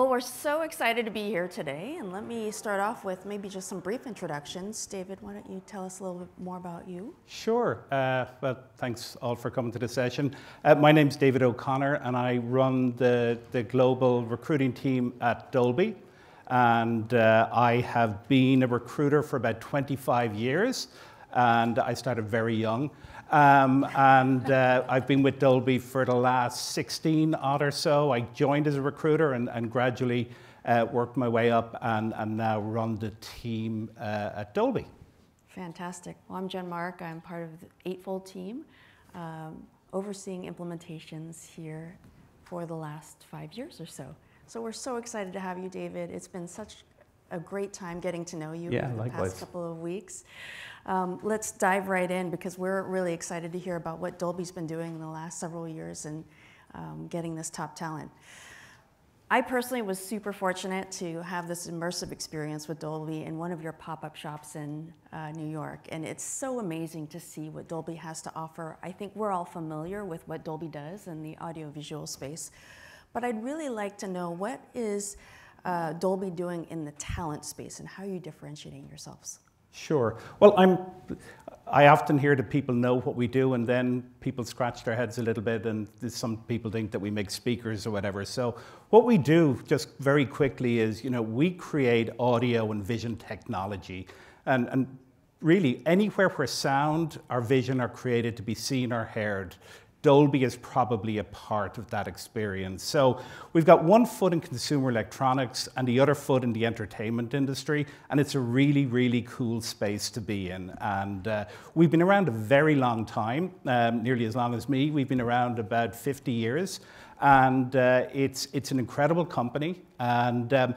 Well, we're so excited to be here today, and let me start off with maybe just some brief introductions. David, why don't you tell us a little bit more about you? Sure. Well, thanks all for coming to the session. My name's David O'Connor, and I run the global recruiting team at Dolby. And I have been a recruiter for about 25 years, and I started very young. I've been with Dolby for the last 16 odd or so. I joined as a recruiter and gradually worked my way up and now run the team at Dolby. Fantastic. Well, I'm Jen Mark. I'm part of the Eightfold team, overseeing implementations here for the last 5 years or so. So we're so excited to have you, David. It's been such a great time getting to know you over the past couple of weeks. Let's dive right in because we're really excited to hear about what Dolby's been doing in the last several years and getting this top talent. I personally was super fortunate to have this immersive experience with Dolby in one of your pop-up shops in New York, and it's so amazing to see what Dolby has to offer. I think we're all familiar with what Dolby does in the audiovisual space, but I'd really like to know what is Dolby doing in the talent space and how are you differentiating yourselves? Sure. Well, I often hear that people know what we do and then people scratch their heads a little bit and some people think that we make speakers or whatever. So what we do just very quickly is, we create audio and vision technology and really anywhere where sound or vision are created to be seen or heard, Dolby is probably a part of that experience. So we've got one foot in consumer electronics and the other foot in the entertainment industry, and it's a really, really cool space to be in. And we've been around a very long time, nearly as long as me. We've been around about 50 years, and it's an incredible company. And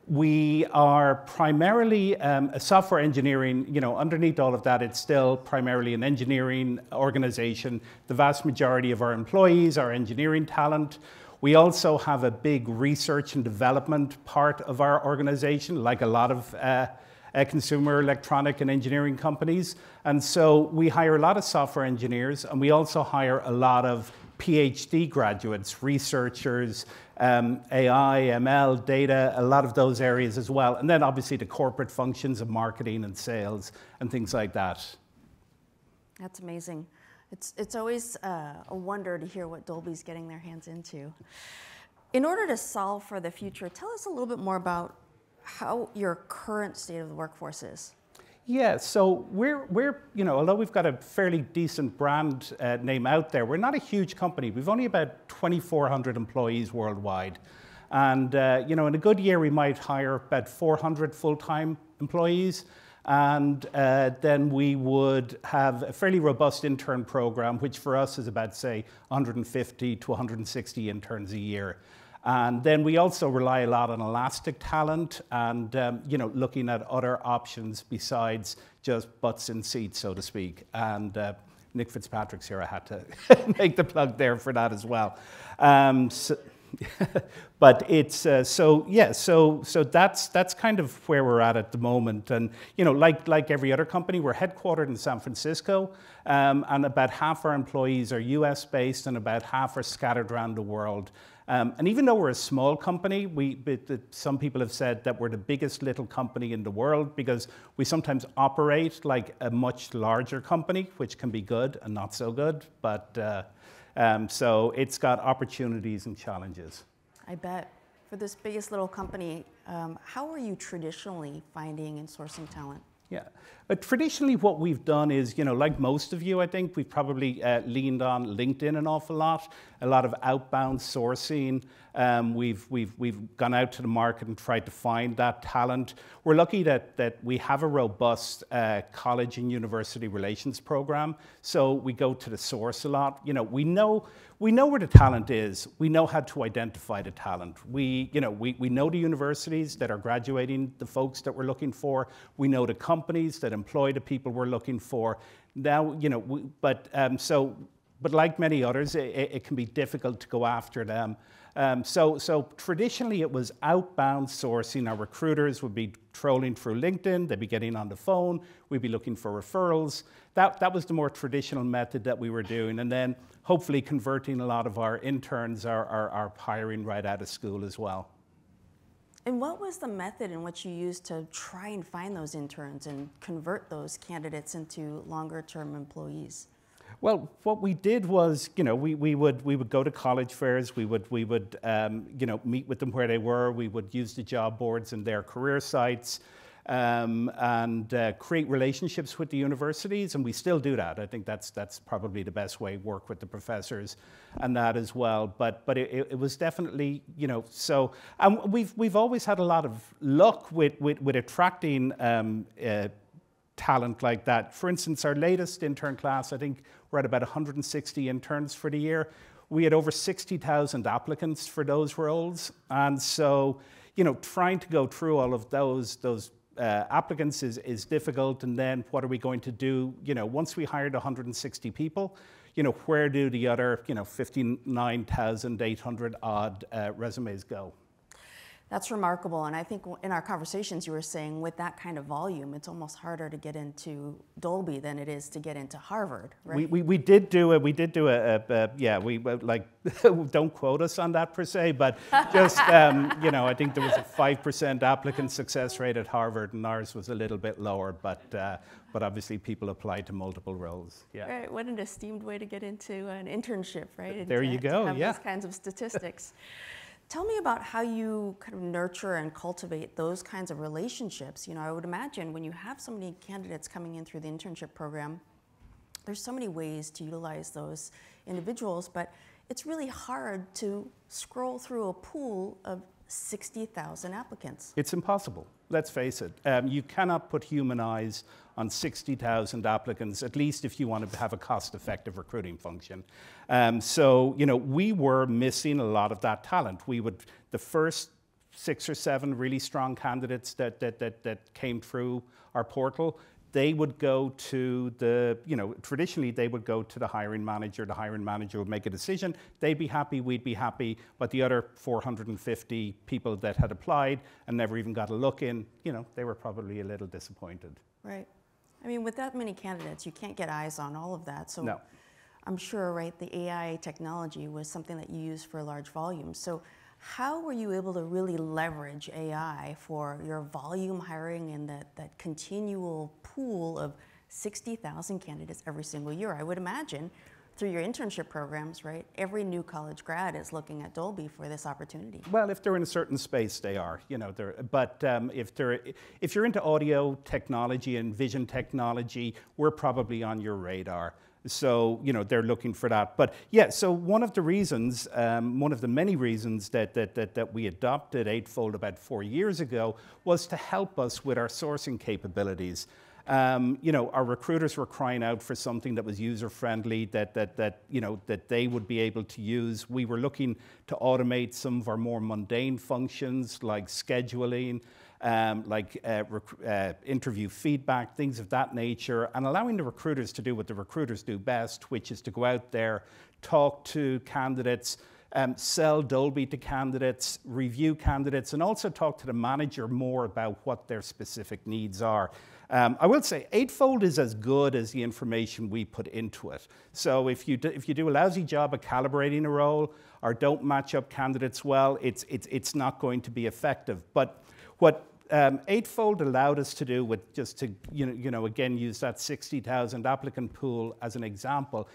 we are primarily a software engineering, underneath all of that, it's still primarily an engineering organization. The vast majority of our employees are engineering talent. We also have a big research and development part of our organization, like a lot of consumer electronic and engineering companies. And so we hire a lot of software engineers, and we also hire a lot of PhD graduates, researchers, AI, ML, data, a lot of those areas as well. And then obviously the corporate functions of marketing and sales and things like that. That's amazing. It's always a wonder to hear what Dolby's getting their hands into. In order to solve for the future, tell us a little bit more about how your current state of the workforce is. Yeah, so we're although we've got a fairly decent brand name out there, we're not a huge company. We've only about 2,400 employees worldwide. And, in a good year, we might hire about 400 full-time employees. And then we would have a fairly robust intern program, which for us is about, say, 150 to 160 interns a year. And then we also rely a lot on elastic talent and, looking at other options besides just butts in seats, so to speak. And Nick Fitzpatrick's here. I had to make the plug there for that as well. But it's, so that's kind of where we're at the moment. And, like every other company, we're headquartered in San Francisco, and about half our employees are US based and about half are scattered around the world. And even though we're a small company, some people have said that we're the biggest little company in the world because we sometimes operate like a much larger company, which can be good and not so good. But so it's got opportunities and challenges. I bet. For this biggest little company, how are you traditionally finding and sourcing talent? Yeah, but traditionally what we've done is, like most of you, I think, we've probably leaned on LinkedIn an awful lot, a lot of outbound sourcing. We've gone out to the market and tried to find that talent. We're lucky that we have a robust college and university relations program, so we go to the source a lot. We know where the talent is. We know how to identify the talent. We know the universities that are graduating the folks that we're looking for. We know the companies that employ the people we're looking for. Now, but like many others, it can be difficult to go after them. So traditionally it was outbound sourcing. Our recruiters would be trolling through LinkedIn, they'd be getting on the phone, we'd be looking for referrals. That was the more traditional method that we were doing. And then hopefully converting a lot of our interns are hiring right out of school as well. And what was the method in which you used to try and find those interns and convert those candidates into longer-term employees? Well, what we did was, we would go to college fairs. We would meet with them where they were. We would use the job boards and their career sites, and create relationships with the universities, and we still do that. I think that's probably the best way. Work with the professors, and that as well. But it was definitely, so, and we've always had a lot of luck with attracting talent like that. For instance, our latest intern class, I think we're at about 160 interns for the year. We had over 60,000 applicants for those roles. And so, trying to go through all of those applicants is difficult. And then what are we going to do? Once we hired 160 people, where do the other, 59,800 odd resumes go? That's remarkable, and I think in our conversations you were saying with that kind of volume, it's almost harder to get into Dolby than it is to get into Harvard, right? We did do a don't quote us on that per se, but just, I think there was a 5% applicant success rate at Harvard, and ours was a little bit lower, but obviously people applied to multiple roles. Yeah. Right, what an esteemed way to get into an internship, right? And there you go, to have yeah. those kinds of statistics. Tell me about how you kind of nurture and cultivate those kinds of relationships. I would imagine when you have so many candidates coming in through the internship program, there's so many ways to utilize those individuals, but it's really hard to scroll through a pool of 60,000 applicants. It's impossible, let's face it. You cannot put human eyes on 60,000 applicants, at least if you want to have a cost-effective recruiting function. So, we were missing a lot of that talent. The first 6 or 7 really strong candidates that came through our portal, they would go to traditionally they would go to the hiring manager. The hiring manager would make a decision. They'd be happy, we'd be happy, but the other 450 people that had applied and never even got a look in, they were probably a little disappointed. Right. I mean, with that many candidates, you can't get eyes on all of that. So no. I'm sure, right, the AI technology was something that you used for large volumes. So how were you able to really leverage AI for your volume hiring and that continual pool of 60,000 candidates every single year? I would imagine through your internship programs, right, every new college grad is looking at Dolby for this opportunity. Well, if they're in a certain space, they are, but if you're into audio technology and vision technology, we're probably on your radar. So, they're looking for that. But yeah, so one of the reasons, one of the many reasons that we adopted Eightfold about 4 years ago was to help us with our sourcing capabilities. Our recruiters were crying out for something that was user-friendly, that they would be able to use. We were looking to automate some of our more mundane functions like scheduling, interview feedback, things of that nature, and allowing the recruiters to do what the recruiters do best, which is to go out there, talk to candidates, sell Dolby to candidates, review candidates, and also talk to the manager more about what their specific needs are. I will say Eightfold is as good as the information we put into it. So if you do a lousy job of calibrating a role or don't match up candidates well, it's not going to be effective. But what Eightfold allowed us to do, with just to again use that 60,000 applicant pool as an example,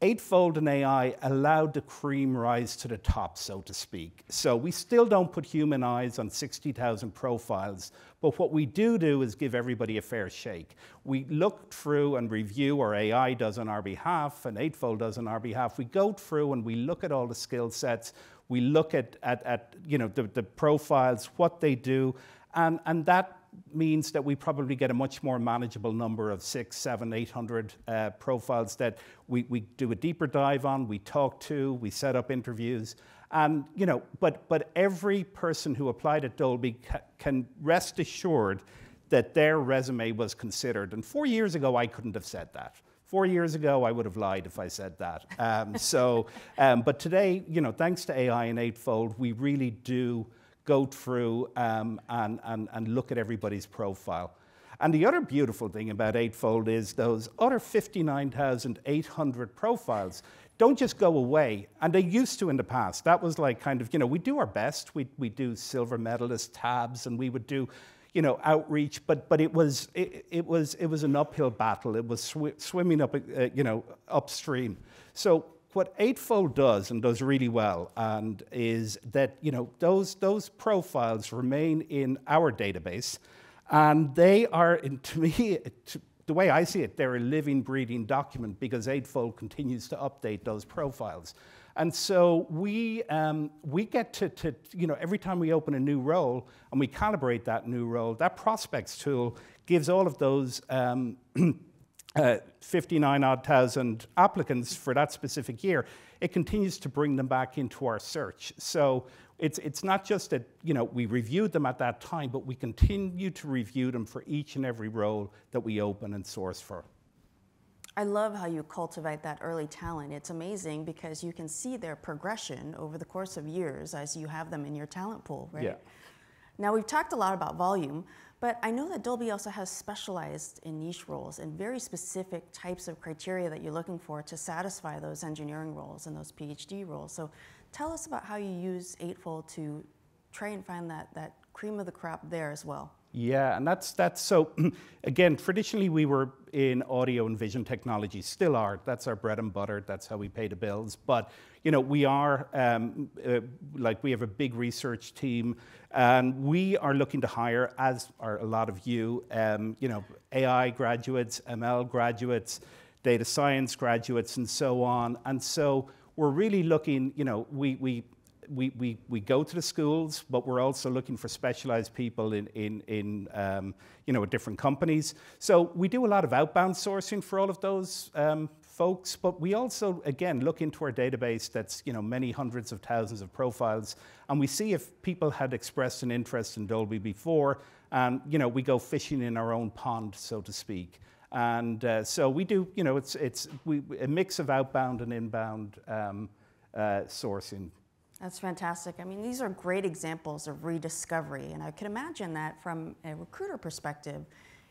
Eightfold and AI allowed the cream rise to the top, so to speak. So we still don't put human eyes on 60,000 profiles, but what we do is give everybody a fair shake. We look through and review, or AI does on our behalf, and Eightfold does on our behalf. We go through and we look at all the skill sets. We look at the profiles, what they do, and that means that we probably get a much more manageable number of 600, 700, 800 profiles that we do a deeper dive on, we talk to, we set up interviews. And, but every person who applied at Dolby can rest assured that their resume was considered. And 4 years ago, I couldn't have said that. 4 years ago, I would have lied if I said that. But today, thanks to AI and Eightfold, we really do go through and look at everybody's profile. And the other beautiful thing about Eightfold is those other 59,800 profiles don't just go away, and they used to in the past. That was like kind of, we do our best. We do silver medalist tabs, and we would do, outreach, but it was an uphill battle. It was swimming up, upstream. So what Eightfold does and does really well, and is that those profiles remain in our database, and they are, to me, the way I see it, they're a living, breathing document because Eightfold continues to update those profiles. And so we get to every time we open a new role and we calibrate that new role, that prospects tool gives all of those 59,000 applicants for that specific year, it continues to bring them back into our search. So it's not just that we reviewed them at that time, but we continue to review them for each and every role that we open and source for. I love how you cultivate that early talent. It's amazing because you can see their progression over the course of years as you have them in your talent pool, right? Yeah. Now, we've talked a lot about volume, but I know that Dolby also has specialized in niche roles and very specific types of criteria that you're looking for to satisfy those engineering roles and those PhD roles. So tell us about how you use Eightfold to try and find that cream of the crop there as well. Yeah, and that's so, again, traditionally we were in audio and vision technology, still are. That's our bread and butter. That's how we pay the bills. But, we are, we have a big research team, and we are looking to hire, as are a lot of you, AI graduates, ML graduates, data science graduates, and so on. And so we're really looking, we go to the schools, but we're also looking for specialized people in different companies. So we do a lot of outbound sourcing for all of those folks, but we also, again, look into our database that's, many hundreds of thousands of profiles, and we see if people had expressed an interest in Dolby before, and, we go fishing in our own pond, so to speak. And so we do, it's a mix of outbound and inbound sourcing. That's fantastic. I mean, these are great examples of rediscovery, and I can imagine that from a recruiter perspective,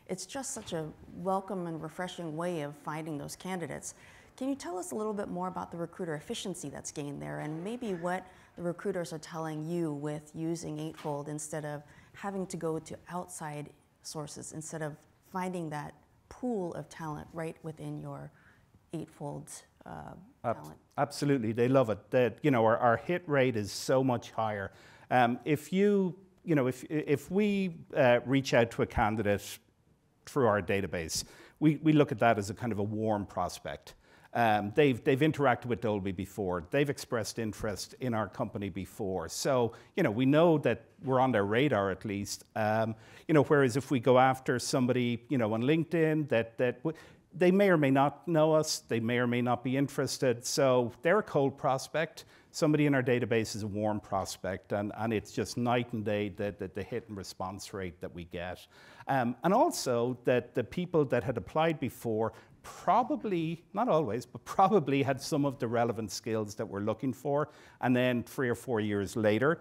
it's just such a welcome and refreshing way of finding those candidates. Can you tell us a little bit more about the recruiter efficiency that's gained there, and maybe what the recruiters are telling you with using Eightfold instead of having to go to outside sources, instead of finding that pool of talent right within your Eightfold talent? Absolutely, they love it. Our hit rate is so much higher. If we reach out to a candidate through our database, we look at that as a kind of a warm prospect. They've interacted with Dolby before. They've expressed interest in our company before. So, we know that we're on their radar at least. Whereas if we go after somebody, on LinkedIn they may or may not know us, they may or may not be interested, so they're a cold prospect. Somebody in our database is a warm prospect, and it's just night and day the hit and response rate that we get. And also that the people that had applied before probably, not always, but probably had some of the relevant skills that we're looking for, and then 3 or 4 years later,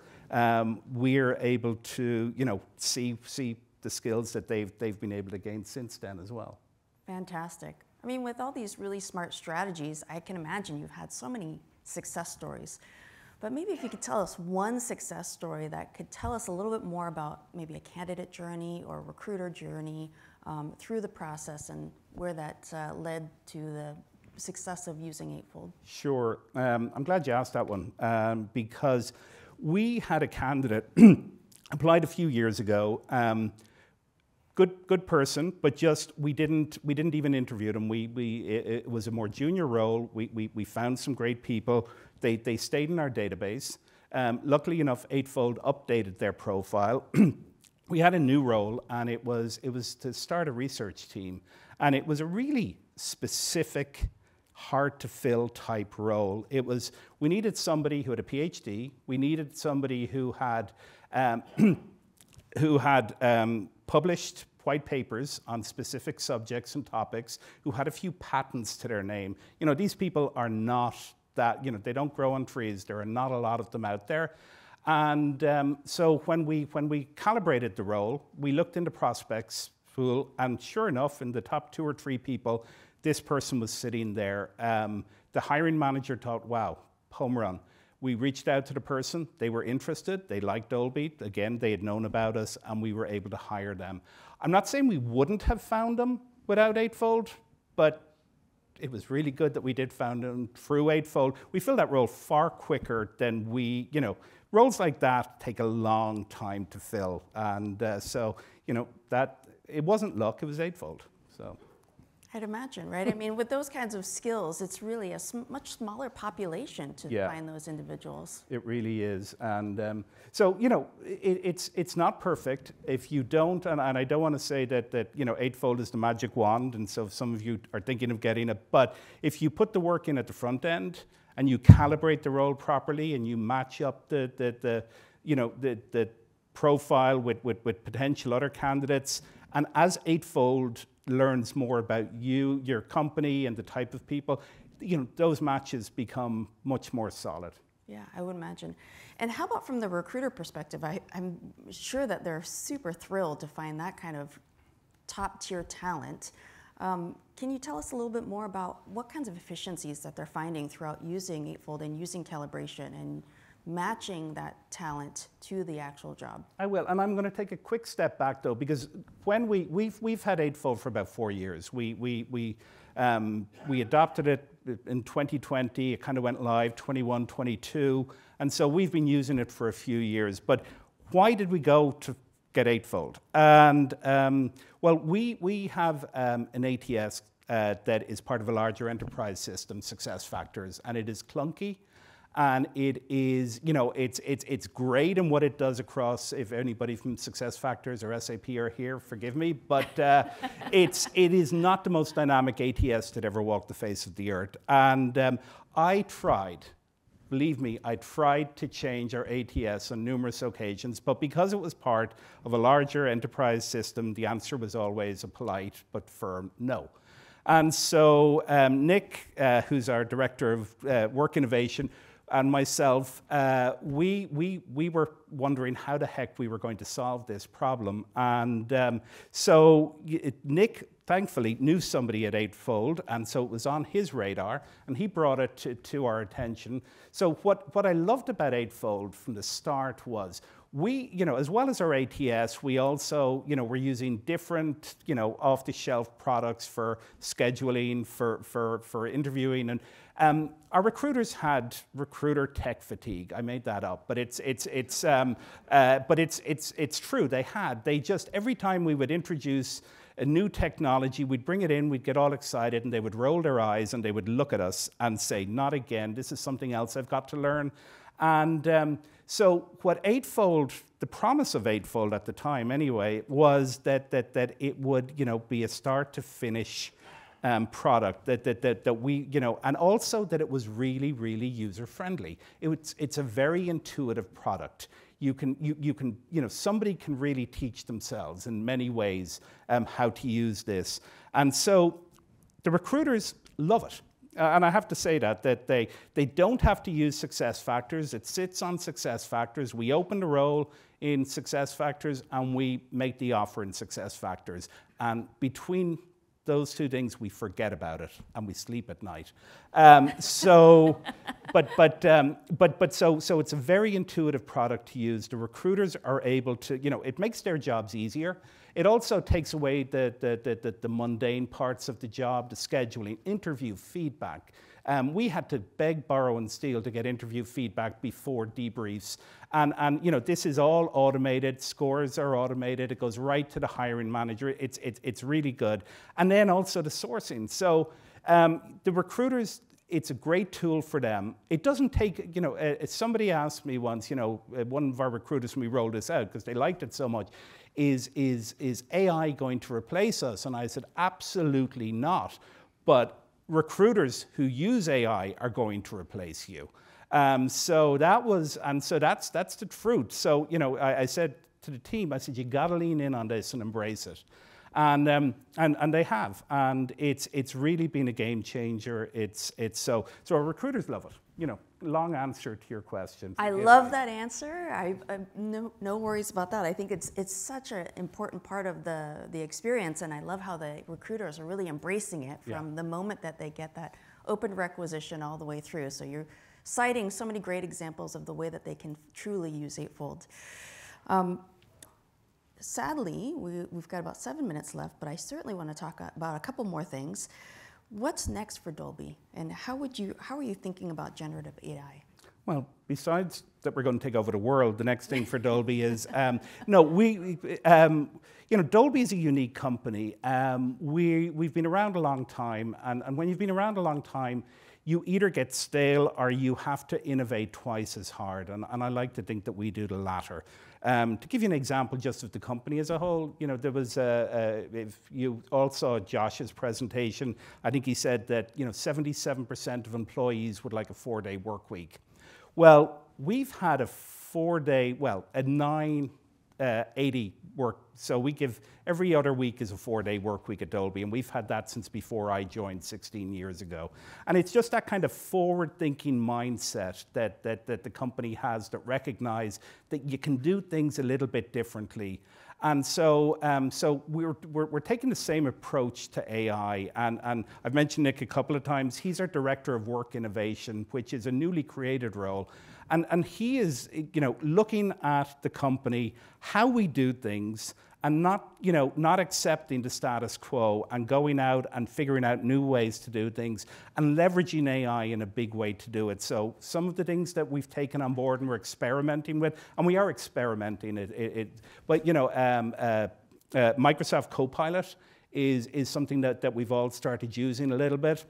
we're able to, see the skills that they've been able to gain since then as well. Fantastic. I mean, with all these really smart strategies, I can imagine you've had so many success stories. But maybe if you could tell us one success story that could tell us a little bit more about maybe a candidate journey or a recruiter journey through the process and where that led to the success of using Eightfold. Sure. I'm glad you asked that one because we had a candidate applied a few years ago. Good person, but just we didn't even interview them. It was a more junior role. We found some great people. They stayed in our database. Luckily enough, Eightfold updated their profile. We had a new role, and it was to start a research team, and it was a really specific, hard to fill type role. We needed somebody who had a PhD. We needed somebody who had published white papers on specific subjects and topics, who had a few patents to their name. These people are not that, they don't grow on trees. There are not a lot of them out there. And so when we calibrated the role, we looked into prospects pool. And sure enough, in the top 2 or 3 people, this person was sitting there. The hiring manager thought, wow, home run. We reached out to the person, they were interested, they liked Dolby, again, they had known about us, and we were able to hire them. I'm not saying we wouldn't have found them without Eightfold, but it was really good that we did find them through Eightfold. We filled that role far quicker than we, roles like that take a long time to fill. And so, that, it wasn't luck, it was Eightfold, so. I'd imagine, right? I mean, with those kinds of skills, it's really a much smaller population to find those individuals. It really is. And so, it's not perfect. If you don't, and I don't want to say that Eightfold is the magic wand, and so some of you are thinking of getting it, but if you put the work in at the front end and you calibrate the role properly and you match up the profile with potential other candidates, and as Eightfold learns more about you, your company, and the type of people, those matches become much more solid. Yeah, I would imagine. And how about from the recruiter perspective? I'm sure that they're super thrilled to find that kind of top-tier talent. Can you tell us a little bit more about what kinds of efficiencies that they're finding throughout using Eightfold and using calibration and matching that talent to the actual job? I will, and I'm going to take a quick step back though, because when we've had Eightfold for about 4 years. We adopted it in 2020. It kind of went live 21, 22, and so we've been using it for a few years. But why did we go to get Eightfold? And well, we have an ATS that is part of a larger enterprise system, SuccessFactors, and it is clunky. And it is, it's great in what it does across, if anybody from SuccessFactors or SAP are here, forgive me, but it is not the most dynamic ATS that ever walked the face of the earth. And I tried, believe me, I tried to change our ATS on numerous occasions, but because it was part of a larger enterprise system, the answer was always a polite but firm no. And so Nick, who's our Director of Work Innovation, and myself, we were wondering how the heck we were going to solve this problem. And so Nick, thankfully, knew somebody at Eightfold, and so it was on his radar, and he brought it to our attention. So what I loved about Eightfold from the start was we, as well as our ATS, we also, we're using different, off-the-shelf products for scheduling, for interviewing, and our recruiters had recruiter tech fatigue. I made that up, but it's true. They just every time we would introduce a new technology, we'd bring it in, we'd get all excited, and they would roll their eyes and they would look at us and say, "Not again. This is something else I've got to learn." And so what Eightfold, the promise of Eightfold at the time anyway, was that it would be a start to finish product that we, and also that it was really, really user friendly. It's a very intuitive product. You can, somebody can really teach themselves in many ways how to use this. And so the recruiters love it. And I have to say that they don't have to use SuccessFactors. It sits on SuccessFactors. We open the role in SuccessFactors and we make the offer in SuccessFactors. And between those two things, we forget about it and we sleep at night. So it's a very intuitive product to use. The recruiters are able to, it makes their jobs easier. It also takes away the mundane parts of the job, the scheduling, interview feedback. We had to beg, borrow, and steal to get interview feedback before debriefs. And this is all automated. Scores are automated. It goes right to the hiring manager. It's really good. And then also the sourcing. So the recruiters, it's a great tool for them. It doesn't take, somebody asked me once, one of our recruiters when we rolled this out, because they liked it so much, is AI going to replace us? And I said, absolutely not. But recruiters who use AI are going to replace you. So that's the truth. So, I said to the team, I said, you got to lean in on this and embrace it. And they have, and it's really been a game changer. So our recruiters love it. You know, long answer to your question. I love that answer. I no worries about that. I think it's such an important part of the experience, and I love how the recruiters are really embracing it from the moment that they get that open requisition all the way through. So you're citing so many great examples of the way that they can truly use Eightfold. Sadly, we've got about 7 minutes left, but I certainly want to talk about a couple more things. What's next for Dolby, and how are you thinking about generative AI? Well, besides that we're going to take over the world, the next thing for Dolby is, Dolby is a unique company. We've been around a long time, and when you've been around a long time, you either get stale or you have to innovate twice as hard, and I like to think that we do the latter. To give you an example just of the company as a whole, there was, if you all saw Josh's presentation, I think he said that 77% of employees would like a 4-day work week. Well, we've had a 4-day, a 9/80 work, so we give every other week is a 4-day work week at Dolby, and we've had that since before I joined 16 years ago. And it's just that kind of forward-thinking mindset that the company has, that recognize that you can do things a little bit differently. And so we're taking the same approach to AI, and I've mentioned Nick a couple of times. He's our Director of Work Innovation, which is a newly created role. And he is, looking at the company, how we do things, and not accepting the status quo, and going out and figuring out new ways to do things, and leveraging AI in a big way to do it. So some of the things that we've taken on board and we're experimenting with, and we are experimenting but Microsoft Copilot is something that we've all started using a little bit.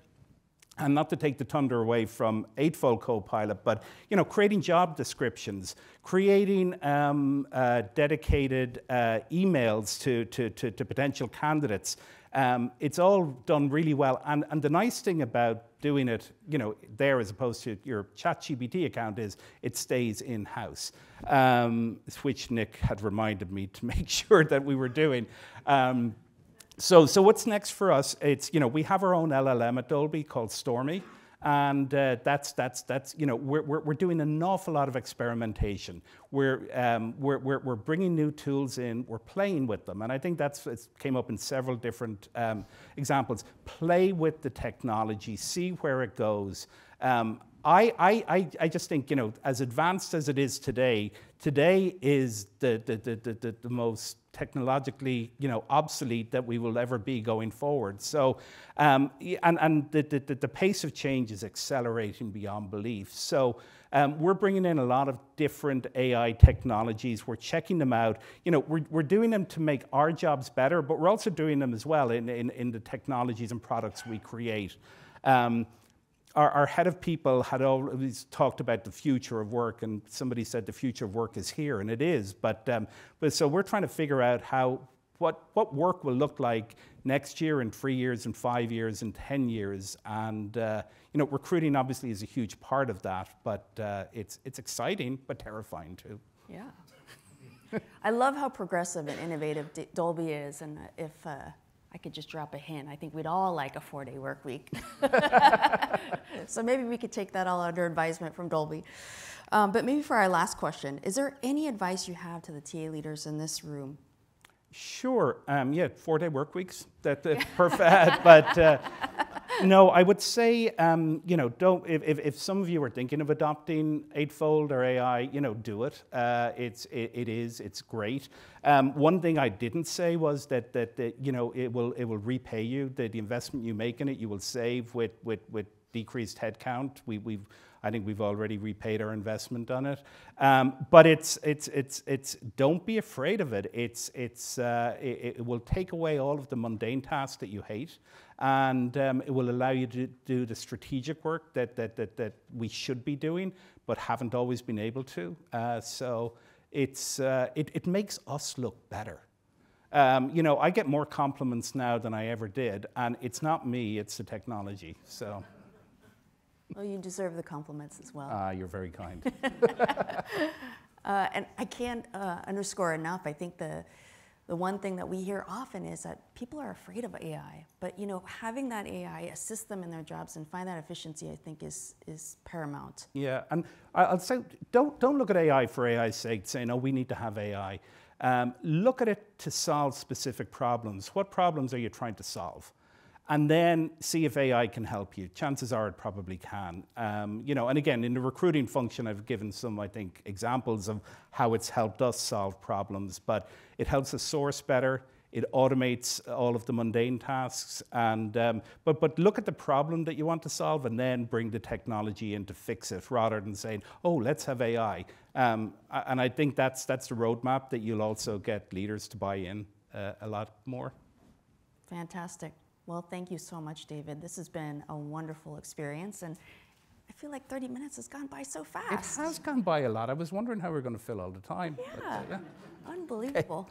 And not to take the thunder away from Eightfold Copilot, but creating job descriptions, creating dedicated emails to potential candidates. It's all done really well. And the nice thing about doing it, there as opposed to your ChatGPT account is it stays in-house, which Nick had reminded me to make sure that we were doing. So what's next for us? It's, we have our own LLM at Dolby called Stormy, and that's we're doing an awful lot of experimentation. We're bringing new tools in, we're playing with them, and I think it came up in several different examples. Play with the technology, see where it goes. I just think, as advanced as it is today is the most technologically, obsolete that we will ever be going forward. So, and the pace of change is accelerating beyond belief. So, we're bringing in a lot of different AI technologies. We're checking them out. We're doing them to make our jobs better, but we're also doing them as well in the technologies and products we create. Our head of people had always talked about the future of work, and somebody said the future of work is here, and it is. But so we're trying to figure out what work will look like next year, in 3 years, in 5 years, in 10 years, and recruiting obviously is a huge part of that. But it's exciting, but terrifying too. Yeah, I love how progressive and innovative Dolby is, and if I could just drop a hint, I think we'd all like a 4-day work week. So maybe we could take that all under advisement from Dolby. But maybe for our last question, is there any advice you have to the TA leaders in this room? Sure. 4-day work weeks. That's perfect. But no, I would say, don't. If some of you are thinking of adopting Eightfold or AI, do it. It's great. One thing I didn't say was that it will repay you. The investment you make in it, you will save with decreased headcount. I think we've already repaid our investment on it. But it's don't be afraid of it. It will take away all of the mundane tasks that you hate, and it will allow you to do the strategic work that we should be doing, but haven't always been able to. So it makes us look better. I get more compliments now than I ever did, and it's not me, it's the technology. So. Well, you deserve the compliments as well. You're very kind. And I can't underscore enough. I think the one thing that we hear often is that people are afraid of AI, but you know, having that AI assist them in their jobs and find that efficiency, I think is paramount. Yeah, and I'll say, don't look at AI for AI's sake, saying, oh, we need to have AI. Look at it to solve specific problems. What problems are you trying to solve? And then see if AI can help you. Chances are it probably can. You know, and again, in the recruiting function, I've given some, I think, examples of how it's helped us solve problems, but it helps us source better. It automates all of the mundane tasks. And, but look at the problem that you want to solve and then bring the technology in to fix it rather than saying, oh, let's have AI. And I think that's the roadmap that you'll also get leaders to buy in a lot more. Fantastic. Well, thank you so much, David. This has been a wonderful experience, and I feel like 30 minutes has gone by so fast. It has gone by a lot. I was wondering how we're going to fill all the time. Yeah, unbelievable.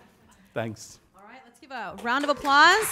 Thanks. All right, let's give a round of applause.